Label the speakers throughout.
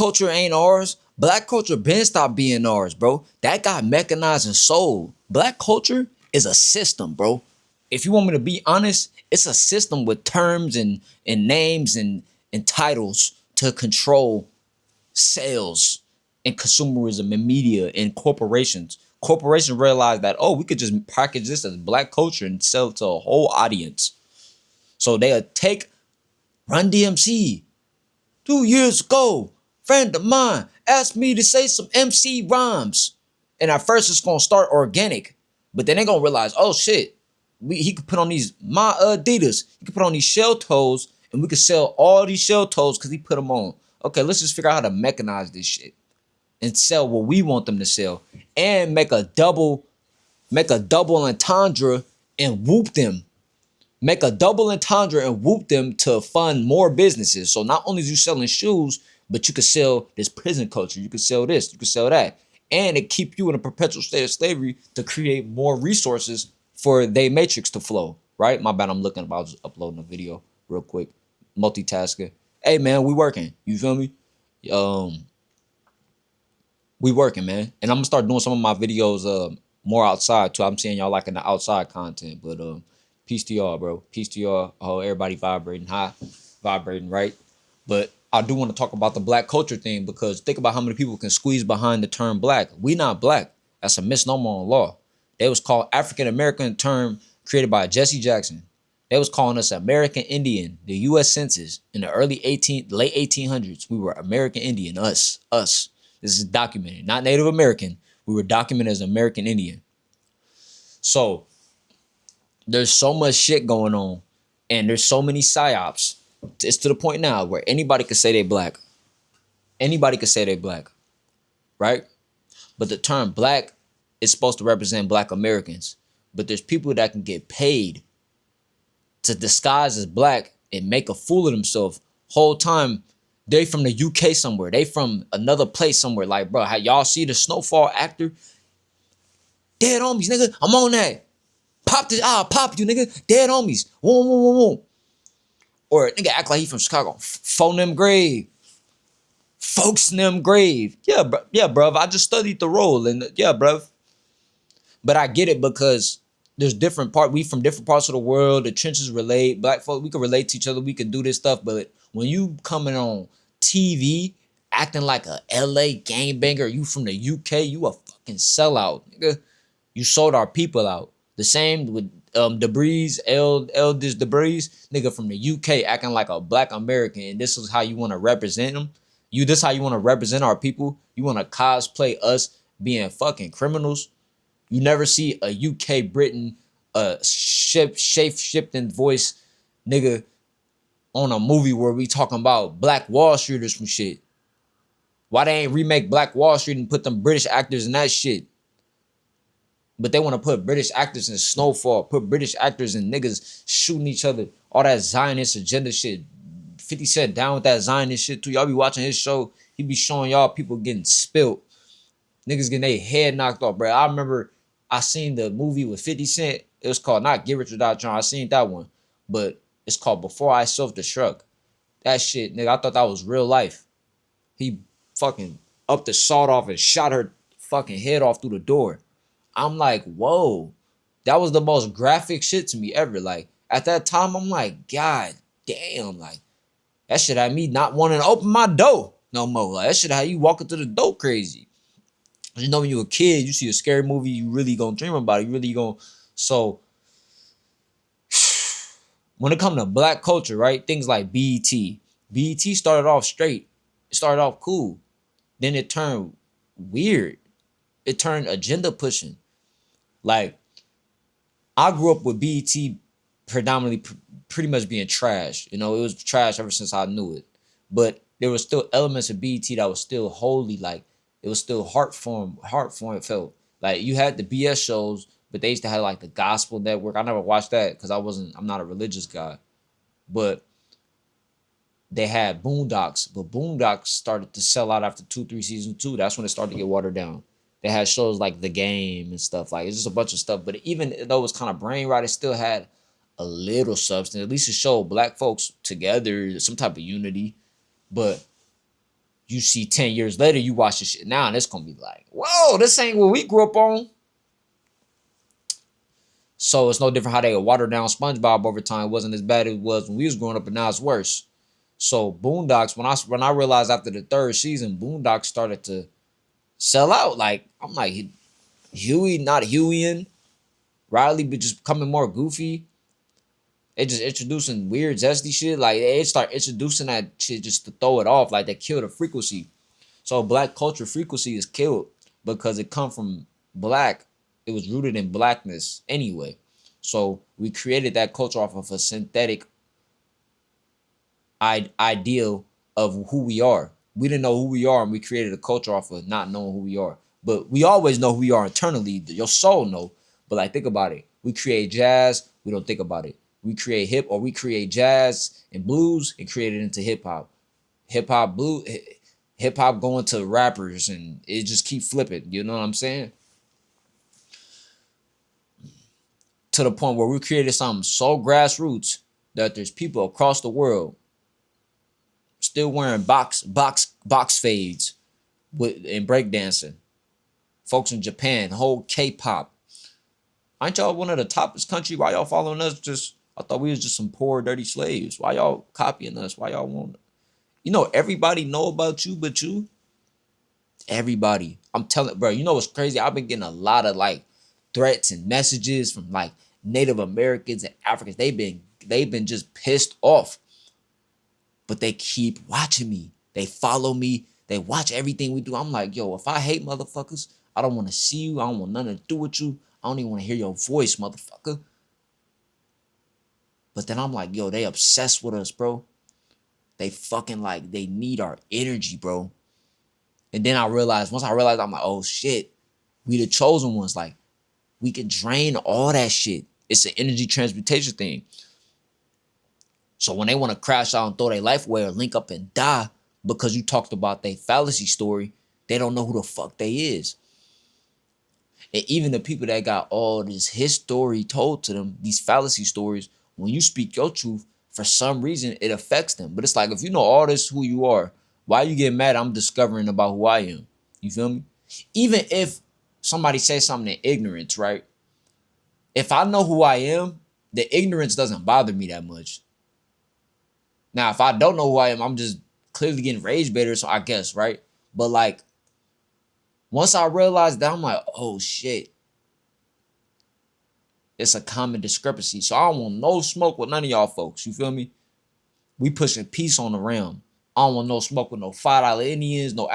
Speaker 1: culture ain't ours. Black culture been stopped being ours, bro. That got mechanized and sold. Black culture is a system, bro. If you want me to be honest, it's a system with terms and names and titles to control sales and consumerism and media and corporations. Corporations realize that, oh, we could just package this as black culture and sell it to a whole audience. So they'll take Run DMC. 2 years ago, friend of mine asked me to say some MC rhymes. And at first it's gonna start organic, but then they're gonna realize, oh shit, he could put on these my Adidas, he could put on these shell toes, and we could sell all these shell toes because he put them on. Okay, let's just figure out how to mechanize this shit and sell what we want them to sell, and make a double entendre and whoop them. Make a double entendre and whoop them to fund more businesses. So not only is you selling shoes, but you could sell this prison culture. You could sell this. You could sell that. And it keep you in a perpetual state of slavery to create more resources for they matrix to flow. Right? My bad. I'm looking about just uploading a video real quick. Multitasking. Hey, man, we working. You feel me? We working, man. And I'm going to start doing some of my videos more outside, too. I'm seeing y'all liking the outside content. But peace to y'all, bro. Peace to y'all. Oh, everybody vibrating high, vibrating right. But I do want to talk about the black culture thing, because think about how many people can squeeze behind the term black. We not black. That's a misnomer on law. They was called African American, term created by Jesse Jackson. They was calling us American Indian. The U.S. Census in the late 1800s, we were American Indian. Us. This is documented, not Native American. We were documented as American Indian. So there's so much shit going on, and there's so many psyops. It's to the point now where anybody could say they black. Anybody could say they black, right? But the term black is supposed to represent black Americans. But there's people that can get paid to disguise as black and make a fool of themselves. Whole time they from the UK somewhere. They from another place somewhere. Like, bro, how y'all see the Snowfall actor? Dead homies, nigga. I'm on that. Pop this, I'll pop you, nigga. Dead homies. Whoa. Or nigga act like he from Chicago. Phone them grave. Folks them grave. Yeah, bro. Yeah, bruv. I just studied the role. And yeah, bruv. But I get it, because there's we from different parts of the world. The trenches relate. Black folk, we can relate to each other. We can do this stuff. But when you coming on TV acting like a LA gangbanger, you from the UK, you a fucking sellout, nigga. You sold our people out. The same with Debris, Eldest Debris, nigga from the UK acting like a black American, and this is how you want to represent them? This how you want to represent our people? You want to cosplay us being fucking criminals? You never see a UK Britain shape-shifting voice nigga on a movie where we talking about Black Wall Streeters from shit. Why they ain't remake Black Wall Street and put them British actors in that shit? But they want to put British actors in Snowfall, put British actors in niggas shooting each other, all that Zionist agenda shit. 50 Cent down with that Zionist shit too. Y'all be watching his show, he be showing y'all people getting spilled. Niggas getting their head knocked off, bro. I remember I seen the movie with 50 Cent. It was called not Get Rich or Die Trying. I seen that one. But it's called Before I Self-Destruct. That shit, nigga, I thought that was real life. He fucking up the sawed off and shot her fucking head off through the door. I'm like, whoa, that was the most graphic shit to me ever. Like, at that time, I'm like, God damn, like, that shit had me not wanting to open my door no more. Like, that shit had you walking through the door crazy. You know, when you're a kid, you see a scary movie, you really gonna dream about it. You really gonna, so, when it comes to black culture, right, things like BET started off straight. It started off cool. Then it turned weird. It turned agenda pushing. Like, I grew up with BET predominantly pretty much being trash. You know, it was trash ever since I knew it. But there was still elements of BET that was still holy. Like, it was still heartform it felt. Like, you had the BS shows, but they used to have like the Gospel Network. I never watched that because I'm not a religious guy. But they had Boondocks, but Boondocks started to sell out after 2-3 seasons too. That's when it started to get watered down. They had shows like The Game and stuff. Like, it's just a bunch of stuff. But even though it was kind of brain rot, it still had a little substance. At least it showed black folks together, some type of unity. But You see 10 years later, you watch this shit now, and it's gonna be like, whoa, this ain't what we grew up on. So it's no different how they water down SpongeBob over time. It wasn't as bad as it was when we was growing up, but now it's worse. So Boondocks, when I realized after the third season, Boondocks started to sell out. Like, I'm like, Huey not Hueying, Riley but just becoming more goofy. It just introducing weird zesty shit. Like they start introducing that shit just to throw it off. Like they kill the frequency. So black culture frequency is killed because it come from black. It was rooted in blackness anyway. So we created that culture off of a synthetic ideal of who we are. We didn't know who we are, and we created a culture off of not knowing who we are. But we always know who we are internally. Your soul know. But like, think about it. We create jazz. We don't think about it. We create jazz and blues and create it into hip hop. Hip hop going to rappers, and it just keep flipping. You know what I'm saying? To the point where we created something so grassroots that there's people across the world still wearing box fades and breakdancing. Folks in Japan, whole K-pop. Aren't y'all one of the toppest country? Why y'all following us? I thought we was just some poor, dirty slaves. Why y'all copying us? Why y'all want? Everybody know about you but you. Everybody. I'm telling, bro, you know what's crazy? I've been getting a lot of like threats and messages from like Native Americans and Africans. They've been just pissed off. But they keep watching me. They follow me. They watch everything we do. I'm like, yo, if I hate motherfuckers, I don't want to see you. I don't want nothing to do with you. I don't even want to hear your voice, motherfucker. But then I'm like, yo, they obsessed with us, bro. They fucking like, they need our energy, bro. And then once I realized, I'm like, oh shit, we the chosen ones. Like, we can drain all that shit. It's an energy transmutation thing. So when they want to crash out and throw their life away or link up and die because you talked about their fallacy story, they don't know who the fuck they is. And even the people that got all this his story told to them, these fallacy stories, when you speak your truth, for some reason it affects them. But it's like, if you know all this who you are, why you get mad? I'm discovering about who I am. You feel me? Even if somebody says something in ignorance, right? If I know who I am, the ignorance doesn't bother me that much. Now, if I don't know who I am, I'm just clearly getting rage baited, so I guess, right? But like, once I realized that, I'm like, oh shit. It's a common discrepancy. So I don't want no smoke with none of y'all folks. You feel me? We pushing peace on the realm. I don't want no smoke with no $5 Indians, no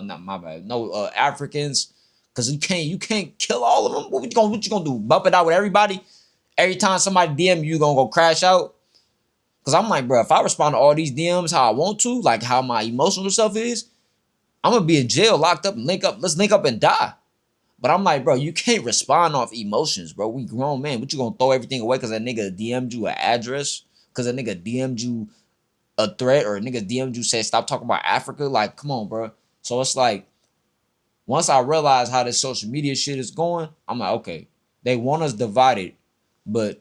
Speaker 1: not my bad, no Africans. Cause you can't kill all of them. What you gonna do? Bump it out with everybody? Every time somebody DM you gonna go crash out? Cause I'm like, bro, if I respond to all these DMs how I want to, like how my emotional self is, I'm gonna be in jail, locked up, and link up. Let's link up and die. But I'm like, bro, you can't respond off emotions, bro. We grown men. What you gonna throw everything away because that nigga DM'd you an address? Because a nigga DM'd you a threat, or a nigga DM'd you said stop talking about Africa? Like, come on, bro. So it's like, once I realize how this social media shit is going, I'm like, okay, they want us divided, but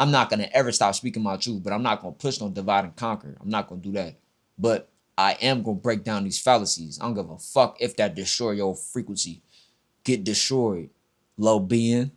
Speaker 1: I'm not gonna ever stop speaking my truth. But I'm not gonna push no divide and conquer. I'm not gonna do that. But I am gonna break down these fallacies. I don't give a fuck if that destroy your frequency. Get destroyed, low being.